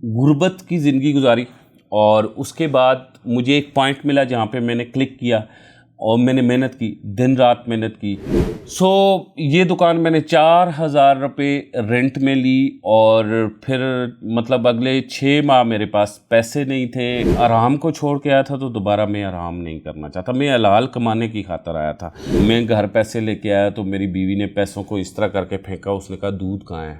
غربت کی زندگی گزاری اور اس کے بعد مجھے ایک پوائنٹ ملا جہاں پہ میں نے کلک کیا اور میں نے محنت کی، دن رات محنت کی. یہ دکان میں نے 4,000 روپے رینٹ میں لی اور پھر مطلب اگلے 6 ماہ میرے پاس پیسے نہیں تھے. آرام کو چھوڑ کے آیا تھا تو دوبارہ میں آرام نہیں کرنا چاہتا. میں حلال کمانے کی خاطر آیا تھا. میں گھر پیسے لے کے آیا تو میری بیوی نے پیسوں کو اس طرح کر کے پھینکا. اس نے کہا دودھ کہاں ہے؟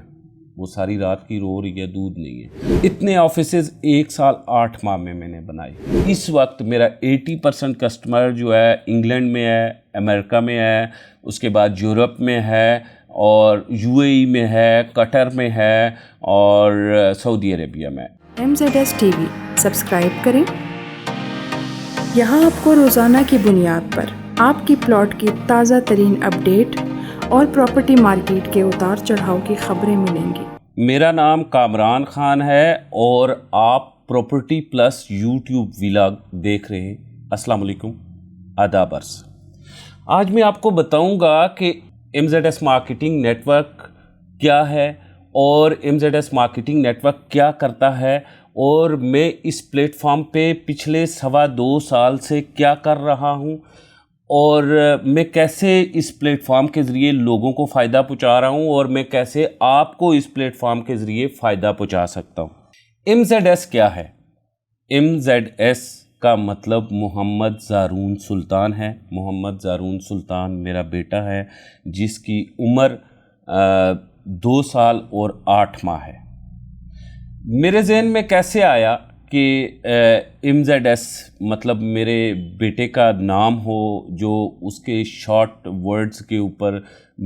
وہ ساری رات کی رو رہی ہے، دودھ نہیں ہے. اتنے آفیسز 1 سال 8 ماہ میں نے بنائے. اس وقت میرا 80% کسٹمر جو ہے انگلینڈ میں ہے، امریکہ میں ہے، اس کے بعد یورپ میں ہے اور UAE میں ہے، قطر میں ہے اور سعودی عربیہ میں. MZS TV سبسکرائب کریں. یہاں آپ کو روزانہ کی بنیاد پر آپ کی پلاٹ کی تازہ ترین اپڈیٹ اور پراپرٹی مارکیٹ کے اتار چڑھاؤ کی خبریں ملیں گی. میرا نام کامران خان ہے اور آپ پراپرٹی پلس YouTube ولاگ دیکھ رہے ہیں. السلام علیکم، آداب عرض. آج میں آپ کو بتاؤں گا کہ MZS مارکیٹنگ نیٹ ورک کیا ہے اور MZS مارکیٹنگ نیٹ ورک کیا کرتا ہے اور میں اس پلیٹ فارم پہ پچھلے 2.25 سال سے کیا کر رہا ہوں اور میں کیسے اس پلیٹ فارم کے ذریعے لوگوں کو فائدہ پہنچا رہا ہوں اور میں کیسے آپ کو اس پلیٹ فارم کے ذریعے فائدہ پہنچا سکتا ہوں. MZS کیا ہے؟ MZS کا مطلب محمد زارون سلطان ہے. محمد زارون سلطان میرا بیٹا ہے جس کی عمر 2 سال اور 8 ماہ ہے. میرے ذہن میں کیسے آیا کہ MZS مطلب میرے بیٹے کا نام ہو جو اس کے شارٹ ورڈز کے اوپر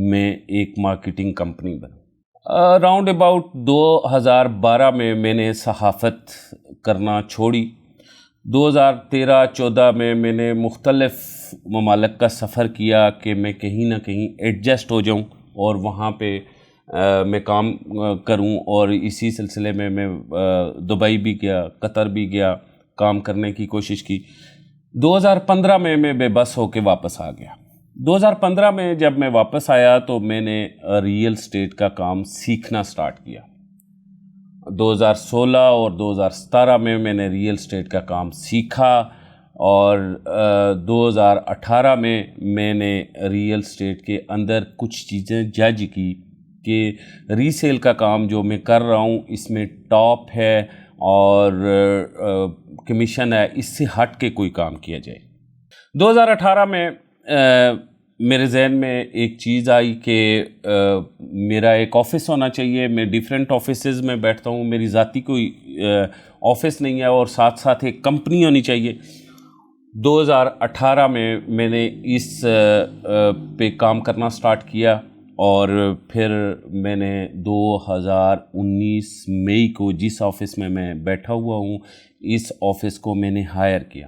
میں ایک marketing company Bannu. Round about 2012 میں نے صحافت کرنا چھوڑی. 2013-14 میں نے مختلف ممالک کا سفر کیا کہ میں کہیں نہ کہیں ایڈجسٹ ہو جاؤں اور وہاں پہ میں کام کروں اور اسی سلسلے میں دبئی بھی گیا، قطر بھی گیا، کام کرنے کی کوشش کی. 2015 میں بے بس ہو کے واپس آ گیا. 2015 میں جب میں واپس آیا تو میں نے ریئل اسٹیٹ کا کام سیکھنا سٹارٹ کیا. 2016 اور 2017 میں نے ریئل اسٹیٹ کا کام سیکھا اور 2018 میں نے ریئل اسٹیٹ کے اندر کچھ چیزیں جج کی کہ ری سیل کا کام جو میں کر رہا ہوں اس میں ٹاپ ہے اور کمیشن ہے، اس سے ہٹ کے کوئی کام کیا جائے. 2018 میں میرے ذہن میں ایک چیز آئی کہ میرا ایک آفس ہونا چاہیے. میں ڈیفرنٹ آفیسز میں بیٹھتا ہوں، میری ذاتی کوئی آفس نہیں ہے اور ساتھ ساتھ ایک کمپنی ہونی چاہیے. 2018 میں نے اس پہ کام کرنا سٹارٹ کیا اور پھر میں نے 2019 مئی کو جس آفس میں بیٹھا ہوا ہوں اس آفس کو میں نے ہائر کیا.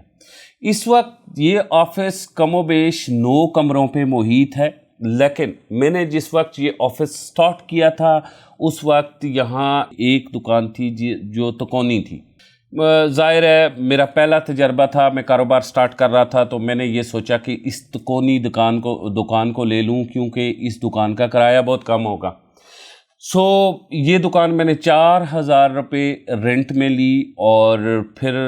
اس وقت یہ آفس کم و بیش 9 کمروں پہ محیط ہے، لیکن میں نے جس وقت یہ آفس سٹارٹ کیا تھا اس وقت یہاں ایک دکان تھی جو تکونی تھی. ظاہر ہے میرا پہلا تجربہ تھا، میں کاروبار سٹارٹ کر رہا تھا تو میں نے یہ سوچا کہ اس تکونی دکان کو لے لوں کیونکہ اس دکان کا کرایہ بہت کم ہوگا. یہ دکان میں نے 4,000 روپے رینٹ میں لی اور پھر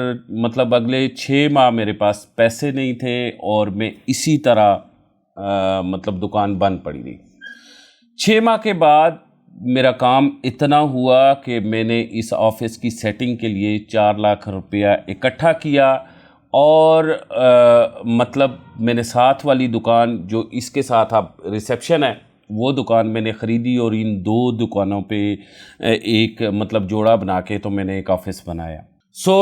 مطلب اگلے 6 ماہ میرے پاس پیسے نہیں تھے اور میں اسی طرح مطلب دکان بند پڑی رہی. 6 ماہ کے بعد میرا کام اتنا ہوا کہ میں نے اس آفس کی سیٹنگ کے لیے 4 لاکھ روپیہ اکٹھا کیا اور مطلب میں نے ساتھ والی دکان جو اس کے ساتھ اب ریسیپشن ہے وہ دکان میں نے خریدی اور ان 2 دکانوں پہ ایک مطلب جوڑا بنا کے تو میں نے ایک آفس بنایا.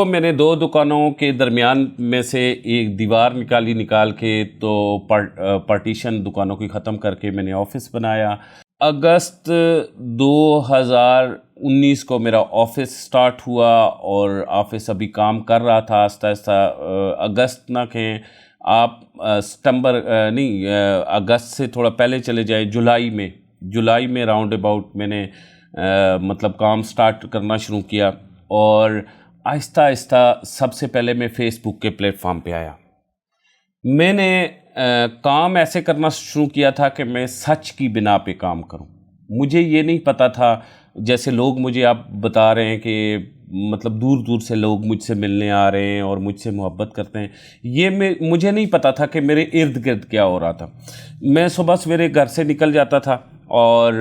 میں نے 2 دکانوں کے درمیان میں سے ایک دیوار نکال کے تو پارٹیشن دکانوں کی ختم کر کے میں نے آفس بنایا. اگست 2019 کو میرا آفس سٹارٹ ہوا اور آفس ابھی کام کر رہا تھا آہستہ آہستہ. اگست نہ کہیں آپ ستمبر نہیں، اگست سے تھوڑا پہلے چلے جائیں، جولائی میں راؤنڈ اباؤٹ میں نے مطلب کام سٹارٹ کرنا شروع کیا اور آہستہ آہستہ سب سے پہلے میں فیس بک کے پلیٹ فارم پہ آیا. میں نے کام ایسے کرنا شروع کیا تھا کہ میں سچ کی بنا پہ کام کروں. مجھے یہ نہیں پتہ تھا، جیسے لوگ مجھے آپ بتا رہے ہیں کہ مطلب دور دور سے لوگ مجھ سے ملنے آ رہے ہیں اور مجھ سے محبت کرتے ہیں، یہ مجھے نہیں پتہ تھا کہ میرے ارد گرد کیا ہو رہا تھا۔ میں صبح سویرے گھر سے نکل جاتا تھا اور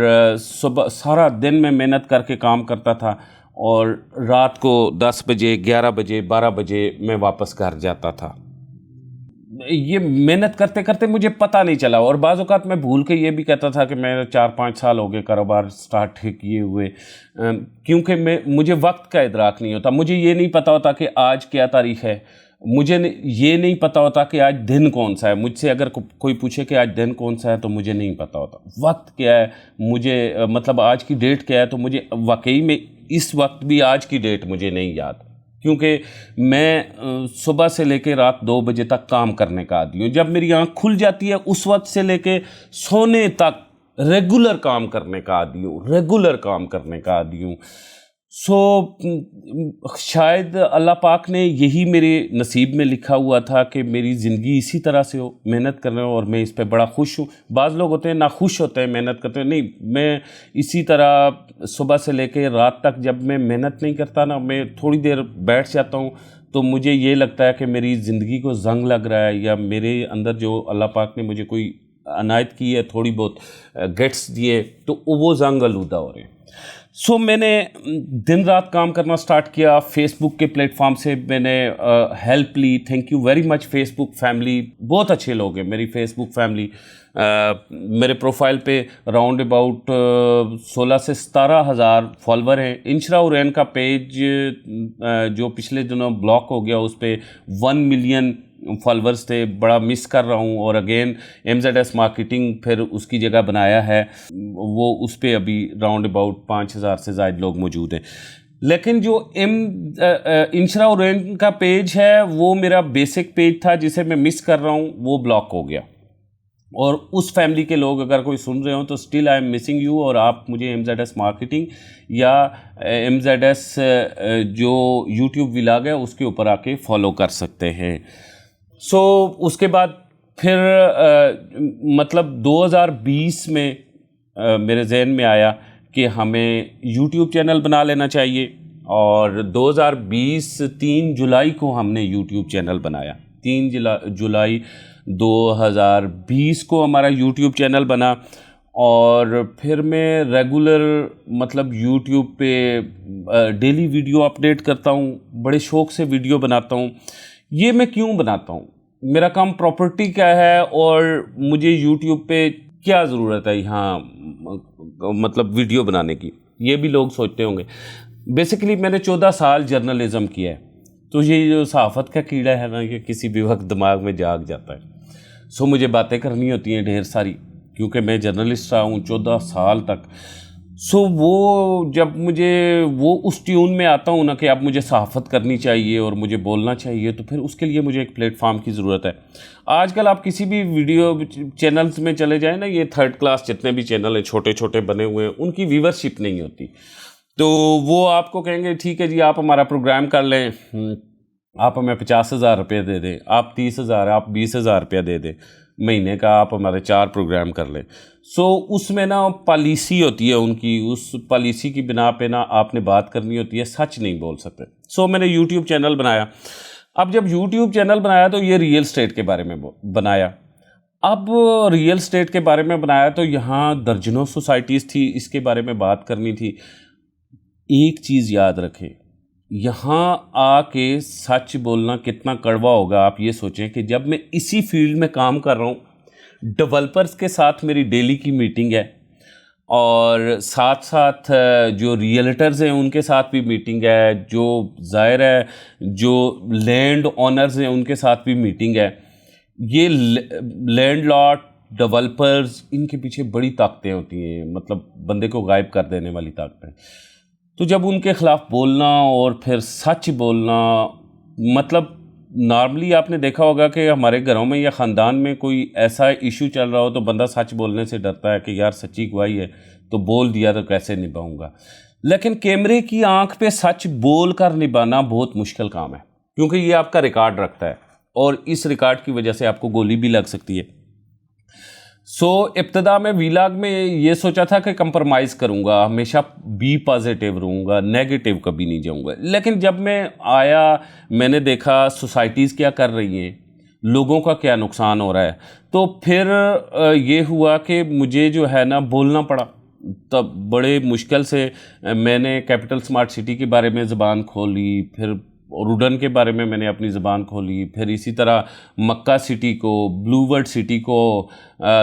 صبح سارا دن میں محنت کر کے کام کرتا تھا، اور رات کو 10 بجے 11 بجے 12 بجے میں واپس گھر جاتا تھا۔ یہ محنت کرتے کرتے مجھے پتہ نہیں چلا، اور بعض اوقات میں بھول کے یہ بھی کہتا تھا کہ میں 4-5 سال ہو گئے کاروبار سٹارٹ کیے ہوئے، کیونکہ مجھے وقت کا ادراک نہیں ہوتا۔ مجھے یہ نہیں پتہ ہوتا کہ آج کیا تاریخ ہے، مجھے یہ نہیں پتہ ہوتا کہ آج دن کون سا ہے۔ مجھ سے اگر کوئی پوچھے کہ آج دن کون سا ہے تو مجھے نہیں پتہ ہوتا۔ وقت کیا ہے مجھے، مطلب آج کی ڈیٹ کیا ہے، تو مجھے واقعی میں اس وقت بھی آج کی ڈیٹ مجھے نہیں یاد، کیونکہ میں صبح سے لے کے رات 2 بجے تک کام کرنے کا عادی ہوں۔ جب میری آنکھ کھل جاتی ہے اس وقت سے لے کے سونے تک ریگولر کام کرنے کا عادی ہوں۔ سو شاید اللہ پاک نے یہی میرے نصیب میں لکھا ہوا تھا کہ میری زندگی اسی طرح سے ہو، محنت کرنا ہو، اور میں اس پہ بڑا خوش ہوں۔ بعض لوگ ہوتے ہیں ناخوش ہوتے ہیں محنت کرتے ہیں، نہیں، میں اسی طرح صبح سے لے کے رات تک جب میں محنت نہیں کرتا نا، میں تھوڑی دیر بیٹھ جاتا ہوں تو مجھے یہ لگتا ہے کہ میری زندگی کو زنگ لگ رہا ہے، یا میرے اندر جو اللہ پاک نے مجھے کوئی عنایت کی ہے، تھوڑی بہت گٹس دیے، تو وہ زنگ آلودہ ہو رہے ہیں۔ سو میں نے دن رات کام کرنا سٹارٹ کیا۔ فیس بک کے پلیٹ فارم سے میں نے ہیلپ لی۔ Thank you very much Facebook family, بہت اچھے لوگ ہیں میری فیس بک فیملی۔ میرے پروفائل پہ راؤنڈ اباؤٹ 16 سے 17 ہزار فالوور ہیں۔ انشرا ارین کا پیج جو پچھلے دنوں بلاک ہو گیا، اس پہ 1 ملین فالورز تھے، بڑا مس کر رہا ہوں، اور اگین MZS مارکیٹنگ پھر اس کی جگہ بنایا ہے، وہ اس پہ ابھی راؤنڈ اباؤٹ 5000 سے زائد لوگ موجود ہیں۔ لیکن جو انشرا ارین کا پیج ہے وہ میرا بیسک پیج تھا جسے میں مس کر رہا ہوں، وہ بلاک ہو گیا۔ اور اس فیملی کے لوگ اگر کوئی سن رہے ہوں تو still I am missing you, اور آپ مجھے MZS مارکیٹنگ یا MZS جو یوٹیوب ولاگ ہے اس کے اوپر آ کے فالو کر سکتے ہیں۔ سو اس کے بعد پھر مطلب 2020 میں میرے ذہن میں آیا کہ ہمیں یوٹیوب چینل بنا لینا چاہیے، اور 2020 3 جولائی کو ہم نے یوٹیوب چینل بنایا۔ 3 جولائی 2020 کو ہمارا یوٹیوب چینل بنا، اور پھر میں ریگولر مطلب یوٹیوب پہ ڈیلی ویڈیو اپڈیٹ کرتا ہوں، بڑے شوق سے ویڈیو بناتا ہوں۔ یہ میں کیوں بناتا ہوں؟ میرا کام پراپرٹی کا ہے، اور مجھے یوٹیوب پہ کیا ضرورت ہے یہاں مطلب ویڈیو بنانے کی، یہ بھی لوگ سوچتے ہوں گے۔ بیسیکلی میں نے 14 سال جرنلزم کیا ہے، تو یہ جو صحافت کا کیڑا ہے نا، یہ کسی بھی وقت دماغ میں جاگ جاتا ہے۔ سو مجھے باتیں کرنی ہوتی ہیں ڈھیر ساری، کیونکہ میں جرنلسٹ رہا ہوں 14 سال تک۔ سو وہ جب مجھے وہ اس ٹیون میں آتا ہوں نا کہ اب مجھے صحافت کرنی چاہیے اور مجھے بولنا چاہیے، تو پھر اس کے لیے مجھے ایک پلیٹ فارم کی ضرورت ہے۔ آج کل آپ کسی بھی ویڈیو چینلز میں چلے جائیں نا، یہ 3rd کلاس جتنے بھی چینل ہیں چھوٹے چھوٹے بنے ہوئے ہیں، ان کی ویورشپ نہیں ہوتی۔ تو وہ آپ کو کہیں گے ٹھیک ہے جی آپ ہمارا پروگرام کر لیں، آپ ہمیں 50,000 روپے دے دیں، آپ 30,000، آپ 20,000 روپیہ دے دیں مہینے کا، آپ ہمارے 4 پروگرام کر لیں۔ سو اس میں نا پالیسی ہوتی ہے ان کی، اس پالیسی کی بنا پہ نا آپ نے بات کرنی ہوتی ہے، سچ نہیں بول سکتے۔ سو میں نے یوٹیوب چینل بنایا۔ اب جب یوٹیوب چینل بنایا تو یہ ریئل اسٹیٹ کے بارے میں بنایا۔ اب ریئل اسٹیٹ کے بارے میں بنایا تو یہاں درجنوں سوسائٹیز تھی، اس کے بارے میں بات کرنی تھی۔ ایک چیز یاد رکھیں، یہاں آ کے سچ بولنا کتنا کڑوا ہوگا آپ یہ سوچیں کہ جب میں اسی فیلڈ میں کام کر رہا ہوں، ڈیولپرز کے ساتھ میری ڈیلی کی میٹنگ ہے، اور ساتھ ساتھ جو ریئلٹرز ہیں ان کے ساتھ بھی میٹنگ ہے، جو ظاہر ہے جو لینڈ آنرز ہیں ان کے ساتھ بھی میٹنگ ہے۔ یہ لینڈ لاٹ ڈیولپرز، ان کے پیچھے بڑی طاقتیں ہوتی ہیں، مطلب بندے کو غائب کر دینے والی طاقتیں۔ تو جب ان کے خلاف بولنا اور پھر سچ بولنا، مطلب نارملی آپ نے دیکھا ہوگا کہ ہمارے گھروں میں یا خاندان میں کوئی ایسا ایشو چل رہا ہو تو بندہ سچ بولنے سے ڈرتا ہے کہ یار سچی گواہی ہے تو بول دیا تو کیسے نبھاؤں گا۔ لیکن کیمرے کی آنکھ پہ سچ بول کر نبھانا بہت مشکل کام ہے، کیونکہ یہ آپ کا ریکارڈ رکھتا ہے، اور اس ریکارڈ کی وجہ سے آپ کو گولی بھی لگ سکتی ہے۔ ابتدا میں ویلاگ میں یہ سوچا تھا کہ کمپرمائز کروں گا، ہمیشہ بی پازیٹیو رہوں گا، نیگیٹو کبھی نہیں جاؤں گا. لیکن جب میں آیا میں نے دیکھا سوسائٹیز کیا کر رہی ہیں، لوگوں کا کیا نقصان ہو رہا ہے، تو پھر یہ ہوا کہ مجھے جو ہے نا بولنا پڑا. تب بڑے مشکل سے میں نے کیپٹل سمارٹ سٹی کے بارے میں زبان کھولی، پھر روڈن کے بارے میں نے اپنی زبان کھولی، پھر اسی طرح مکہ سٹی کو، بلو ورڈ سٹی کو،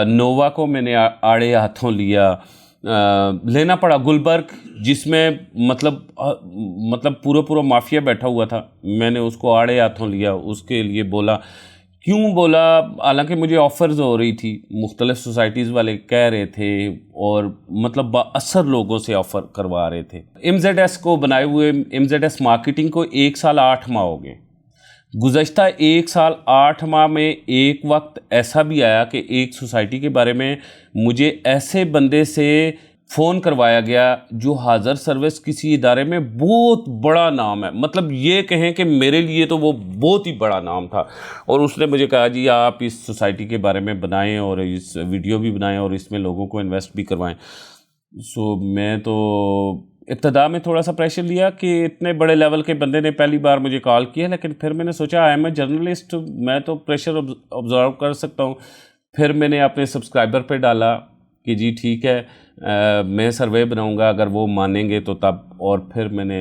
نووا کو میں نے آڑے ہاتھوں لینا پڑا. گلبرگ جس میں مطلب پورا مافیا بیٹھا ہوا تھا، میں نے اس کو آڑے ہاتھوں لیا، اس کے لیے بولا. کیوں بولا؟ حالانکہ مجھے آفرز ہو رہی تھی، مختلف سوسائٹیز والے کہہ رہے تھے اور مطلب با اثر لوگوں سے آفر کروا رہے تھے. MZS کو بنائے ہوئے MZS مارکیٹنگ کو 1 سال 8 ماہ ہو گئے. گزشتہ 1 سال 8 ماہ میں ایک وقت ایسا بھی آیا کہ ایک سوسائٹی کے بارے میں مجھے ایسے بندے سے فون کروایا گیا جو حاضر سروس کسی ادارے میں بہت بڑا نام ہے، مطلب یہ کہیں کہ میرے لیے تو وہ بہت ہی بڑا نام تھا. اور اس نے مجھے کہا جی آپ اس سوسائٹی کے بارے میں بنائیں اور اس ویڈیو بھی بنائیں اور اس میں لوگوں کو انویسٹ بھی کروائیں. میں تو ابتدا میں تھوڑا سا پریشر لیا کہ اتنے بڑے لیول کے بندے نے پہلی بار مجھے کال کیا، لیکن پھر میں نے سوچا آئی ایم اے جرنلسٹ، میں تو پریشر آبزرو کر سکتا ہوں. پھر میں نے اپنے سبسکرائبر پہ ڈالا کہ جی ٹھیک ہے میں سروے بناؤں گا اگر وہ مانیں گے تو تب. اور پھر میں نے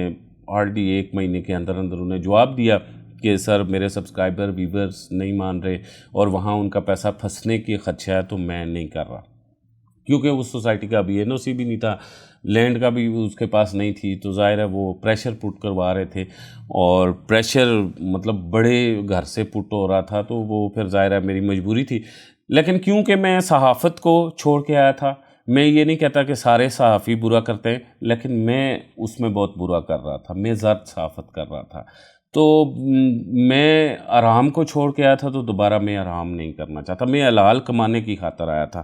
ہارڈلی 1 مہینے کے اندر انہیں جواب دیا کہ سر میرے سبسکرائبر ویورز نہیں مان رہے اور وہاں ان کا پیسہ پھنسنے کی خدشہ ہے تو میں نہیں کر رہا. کیونکہ اس سوسائٹی کا بھی NOC بھی نہیں تھا، لینڈ کا بھی اس کے پاس نہیں تھی، تو ظاہر ہے وہ پریشر پٹ کروا رہے تھے اور پریشر مطلب بڑے گھر سے پٹ ہو رہا تھا، تو وہ پھر ظاہر ہے میری مجبوری تھی. لیکن کیونکہ میں صحافت کو چھوڑ کے آیا تھا، میں یہ نہیں کہتا کہ سارے صحافی برا کرتے ہیں، لیکن میں اس میں بہت برا کر رہا تھا، میں زرد صحافت کر رہا تھا. تو میں آرام کو چھوڑ کے آیا تھا، تو دوبارہ میں آرام نہیں کرنا چاہتا، میں حلال کمانے کی خاطر آیا تھا.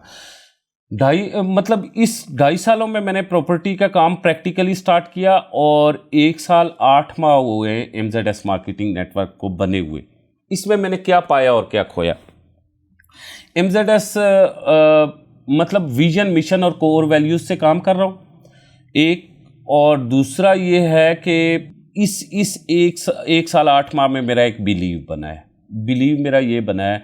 اس 2.5 سالوں میں نے پراپرٹی کا کام پریکٹیکلی سٹارٹ کیا اور 1 سال 8 ماہ ہوئے MZS مارکیٹنگ نیٹ ورک کو بنے ہوئے. اس میں نے کیا پایا اور کیا کھویا؟ MZS مطلب ویژن، مشن اور کور ویلیوز سے کام کر رہا ہوں ایک، اور دوسرا یہ ہے کہ اس 1 سال 8 ماہ میں میرا ایک بیلیو بنا ہے. بیلیو میرا یہ بنا ہے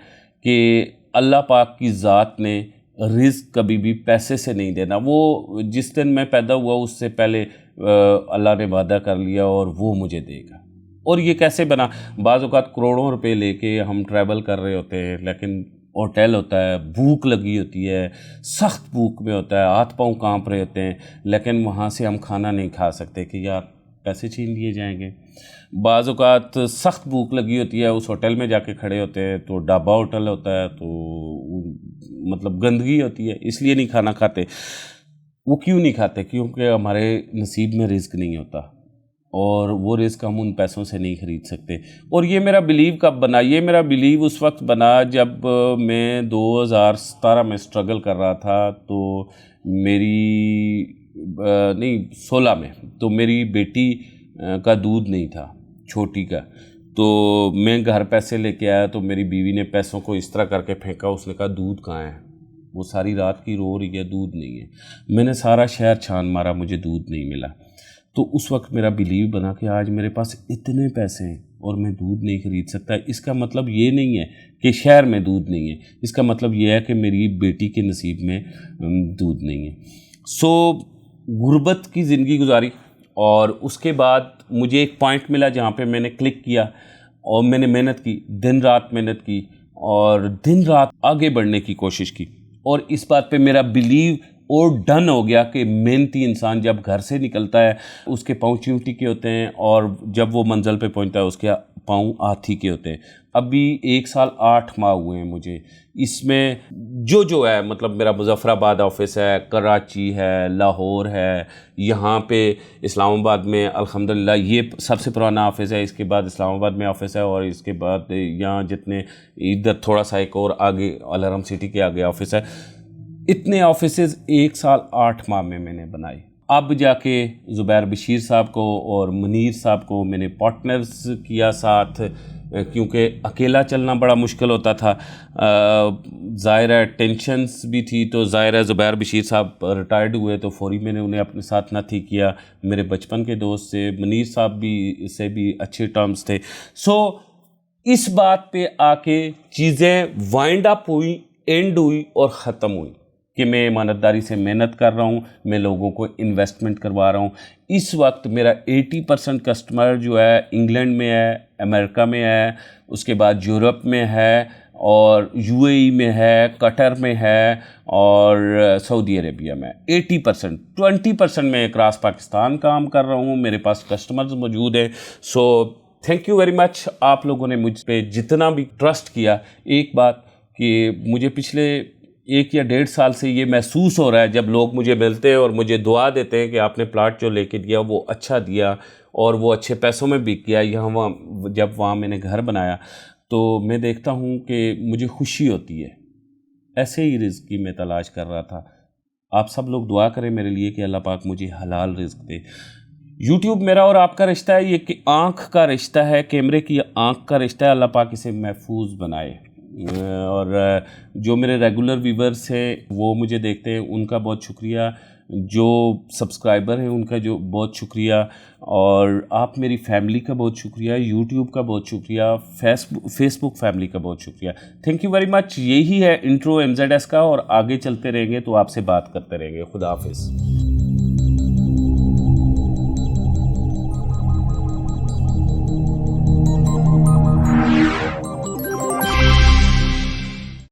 کہ اللہ پاک کی ذات نے رزق کبھی بھی پیسے سے نہیں دینا. وہ جس دن میں پیدا ہوا اس سے پہلے اللہ نے وعدہ کر لیا اور وہ مجھے دے گا. اور یہ کیسے بنا؟ بعض اوقات کروڑوں روپے لے کے ہم ٹریول کر رہے ہوتے ہیں، لیکن ہوٹل ہوتا ہے، بھوک لگی ہوتی ہے، سخت بھوک میں ہوتا ہے، ہاتھ پاؤں کانپ رہے ہوتے ہیں، لیکن وہاں سے ہم کھانا نہیں کھا سکتے کہ یار پیسے چھین لیے جائیں گے. بعض اوقات سخت بھوک لگی ہوتی ہے، اس ہوٹل میں جا کے کھڑے ہوتے ہیں تو ڈھابا ہوٹل ہوتا ہے، تو مطلب گندگی ہوتی ہے، اس لیے نہیں کھانا کھاتے. وہ کیوں نہیں کھاتے؟ کیونکہ ہمارے نصیب میں رزق نہیں ہوتا اور وہ رزق ہم ان پیسوں سے نہیں خرید سکتے. اور یہ میرا بیلیو کب بنا؟ یہ میرا بیلیو اس وقت بنا جب میں 2017 میں سٹرگل کر رہا تھا، تو میری 16 میں تو میری بیٹی کا دودھ نہیں تھا، چھوٹی کا. تو میں گھر پیسے لے کے آیا تو میری بیوی نے پیسوں کو اس طرح کر کے پھینکا، اس نے کہا دودھ کہاں ہے؟ وہ ساری رات کی رو رہی ہے دودھ نہیں ہے. میں نے سارا شہر چھان مارا، مجھے دودھ نہیں ملا. تو اس وقت میرا بیلیو بنا کہ آج میرے پاس اتنے پیسے ہیں اور میں دودھ نہیں خرید سکتا. اس کا مطلب یہ نہیں ہے کہ شہر میں دودھ نہیں ہے، اس کا مطلب یہ ہے کہ میری بیٹی کے نصیب میں دودھ نہیں ہے. غربت کی زندگی گزاری، اور اس کے بعد مجھے ایک پوائنٹ ملا جہاں پہ میں نے کلک کیا اور میں نے محنت کی، دن رات محنت کی اور دن رات آگے بڑھنے کی کوشش کی. اور اس بات پہ میرا بیلیو اور ڈن ہو گیا کہ محنتی انسان جب گھر سے نکلتا ہے اس کے پاؤں چیونٹی کے ہوتے ہیں، اور جب وہ منزل پہ پہنچتا ہے اس کے پاؤں ہاتھی کے ہوتے ہیں. ابھی 1 سال 8 ماہ ہوئے ہیں مجھے. اس میں جو ہے مطلب میرا مظفر آباد آفس ہے، کراچی ہے، لاہور ہے، یہاں پہ اسلام آباد میں الحمدللہ یہ سب سے پرانا آفس ہے، اس کے بعد اسلام آباد میں آفس ہے، اور اس کے بعد یہاں جتنے ادھر تھوڑا سا ایک اور آگے الارم سٹی کے آگے آفس ہے. اتنے آفیسز 1 سال 8 ماہ میں نے بنائے. اب جا کے زبیر بشیر صاحب کو اور منیر صاحب کو میں نے پارٹنرز کیا ساتھ. کیونکہ اکیلا چلنا بڑا مشکل ہوتا تھا. ظاہر ہے ٹینشنز بھی تھی, تو ظاہر ہے زبیر بشیر صاحب ریٹائرڈ ہوئے تو فوری میں نے انہیں اپنے ساتھ نہ تھی کیا. میرے بچپن کے دوست سے منیر صاحب بھی سے بھی اچھے ٹرمز تھے. سو اس بات پہ آ کے چیزیں وائنڈ اپ ہوئی, اینڈ ہوئی اور ختم ہوئی کہ میں ایمانداری سے محنت کر رہا ہوں, میں لوگوں کو انویسٹمنٹ کروا رہا ہوں. اس وقت میرا 80% کسٹمر جو ہے انگلینڈ میں ہے, امریکہ میں ہے, اس کے بعد یورپ میں ہے, اور UAE میں ہے, قطر میں ہے, اور سعودی عربیہ میں. 80%. 20% میں کراس پاکستان کام کر رہا ہوں, میرے پاس کسٹمرز موجود ہیں. سو تھینک یو ویری مچ آپ لوگوں نے مجھ پہ جتنا بھی ٹرسٹ کیا. ایک بات کہ مجھے پچھلے 1 یا 1.5 سال سے یہ محسوس ہو رہا ہے جب لوگ مجھے ملتے ہیں اور مجھے دعا دیتے ہیں کہ آپ نے پلاٹ جو لے کے دیا وہ اچھا دیا اور وہ اچھے پیسوں میں بک گیا. جب وہاں میں نے گھر بنایا تو میں دیکھتا ہوں کہ مجھے خوشی ہوتی ہے. ایسے ہی رزق کی میں تلاش کر رہا تھا. آپ سب لوگ دعا کریں میرے لیے کہ اللہ پاک مجھے حلال رزق دے. یوٹیوب میرا اور آپ کا رشتہ ہے, یہ کہ آنکھ کا رشتہ ہے, کیمرے کی آنکھ کا رشتہ ہے. اللہ پاک اسے محفوظ بنائے. اور جو میرے ریگولر ویورز ہیں وہ مجھے دیکھتے ہیں, ان کا بہت شکریہ. جو سبسکرائبر ہیں ان کا جو بہت شکریہ. اور آپ میری فیملی کا بہت شکریہ, یوٹیوب کا بہت شکریہ, فیس بک فیملی کا بہت شکریہ. تھینک یو ویری مچ. یہی ہے انٹرو MZS کا, اور آگے چلتے رہیں گے تو آپ سے بات کرتے رہیں گے. خدا حافظ.